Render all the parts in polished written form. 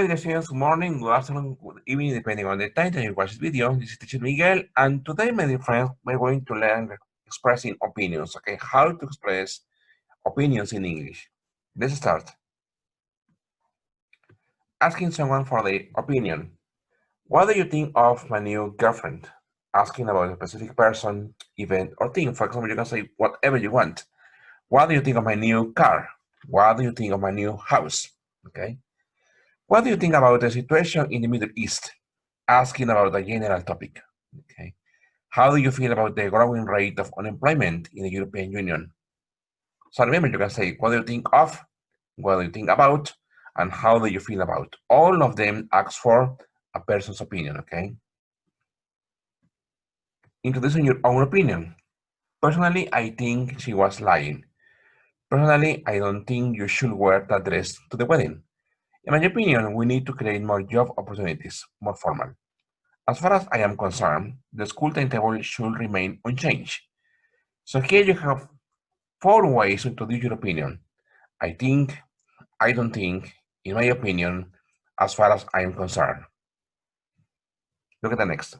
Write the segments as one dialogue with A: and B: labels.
A: dear students, good morning, good afternoon, good evening, depending on the time that you watch this video. This is teacher Miguel, and today, my dear friends, we're going to learn expressing opinions, okay? How to express opinions in English. Let's start. Asking someone for their opinion. What do you think of my new girlfriend? Asking about a specific person, event, or thing. For example, you can say whatever you want. What do you think of my new car? What do you think of my new house? Okay. What do you think about the situation in the Middle East? Asking about the general topic. Okay. How do you feel about the growing rate of unemployment in the European Union? So remember, you can say, what do you think of? What do you think about? And how do you feel about? All of them ask for a person's opinion, okay? Introducing your own opinion. Personally, I think she was lying. Personally, I don't think you should wear that dress to the wedding. In my opinion, we need to create more job opportunities, more formal. As far as I am concerned, the school timetable should remain unchanged. So here you have 4 ways to introduce your opinion. I think, I don't think, in my opinion, as far as I am concerned. Look at the next.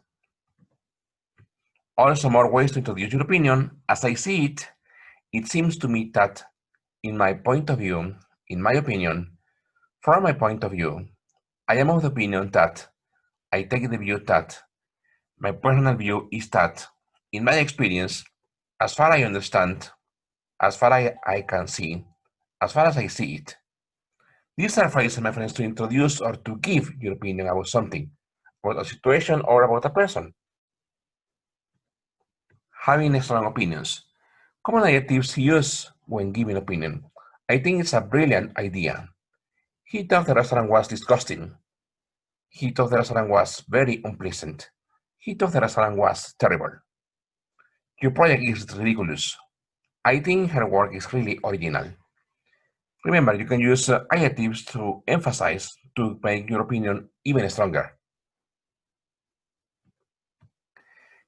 A: Also more ways to introduce your opinion. As I see it, it seems to me that, in my point of view, in my opinion, from my point of view, I am of the opinion that, I take the view that, my personal view is that, in my experience, as far as I understand, as far as I can see, as far as I see it. These are phrases, my friends, to introduce or to give your opinion about something, about a situation or about a person. Having strong opinions. Common adjectives used when giving opinion. I think it's a brilliant idea. He thought the restaurant was disgusting. He thought the restaurant was very unpleasant. He thought the restaurant was terrible. Your project is ridiculous. I think her work is really original. Remember, you can use adjectives to emphasize, to make your opinion even stronger.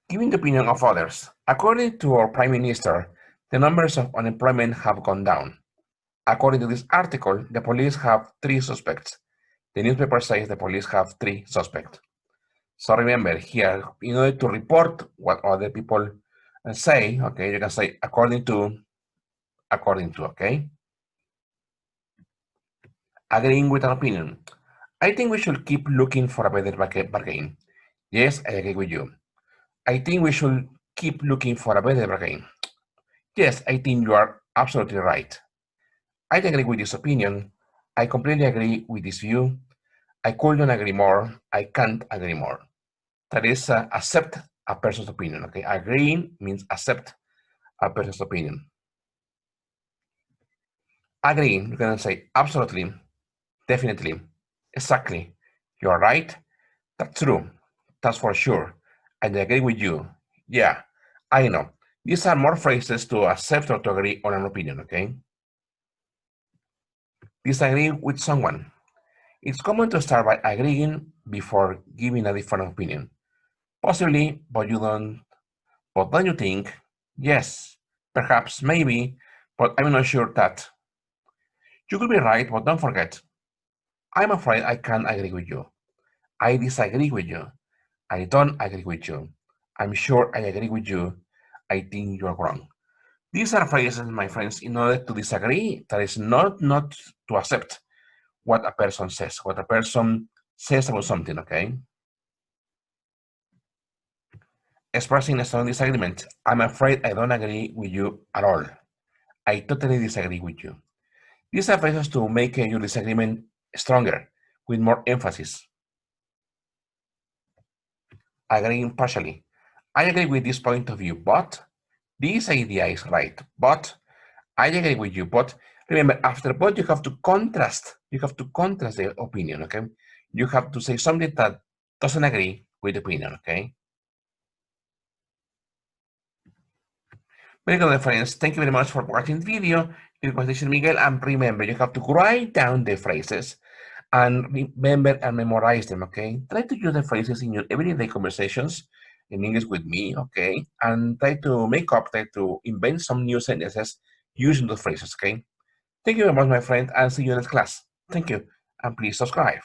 A: Giving the opinion of others. According to our Prime Minister, the numbers of unemployment have gone down. According to this article, the police have 3 suspects. The newspaper says the police have 3 suspects. So remember here, in order to report what other people say, okay, you can say according to, okay? Agreeing with an opinion. I think we should keep looking for a better bargain. Yes, I agree with you. I think we should keep looking for a better bargain. Yes, I think you are absolutely right. I agree with this opinion. I completely agree with this view. I couldn't agree more. I can't agree more. That is accept a person's opinion. Okay, agreeing means accept a person's opinion. Agreeing, you can say absolutely, definitely, exactly. You are right. That's true. That's for sure. I agree with you. Yeah, I know. These are more phrases to accept or to agree on an opinion, okay? Disagree with someone. It's common to start by agreeing before giving a different opinion. Possibly, but don't you think? Yes, perhaps, maybe, but I'm not sure that. You could be right, but don't forget. I'm afraid I can't agree with you. I disagree with you. I don't agree with you. I'm sure I agree with you. I think you're wrong. These are phrases, my friends, in order to disagree. That is not to accept what a person says about something, okay? Expressing a strong disagreement. I'm afraid I don't agree with you at all. I totally disagree with you. These are phrases to make your disagreement stronger, with more emphasis. Agreeing partially. I agree with this point of view, but this idea is right. But I agree with you. But remember, after but you have to contrast. You have to contrast the opinion, okay? You have to say something that doesn't agree with the opinion, okay? Very good, friends. Thank you very much for watching the video. It was Teacher Miguel, and remember, you have to write down the phrases and remember and memorize them, okay? Try to use the phrases in your everyday conversations in English with me, okay? And try to invent some new sentences using those phrases, okay? Thank you very much, my friend, and see you in next class. Thank you, and please subscribe.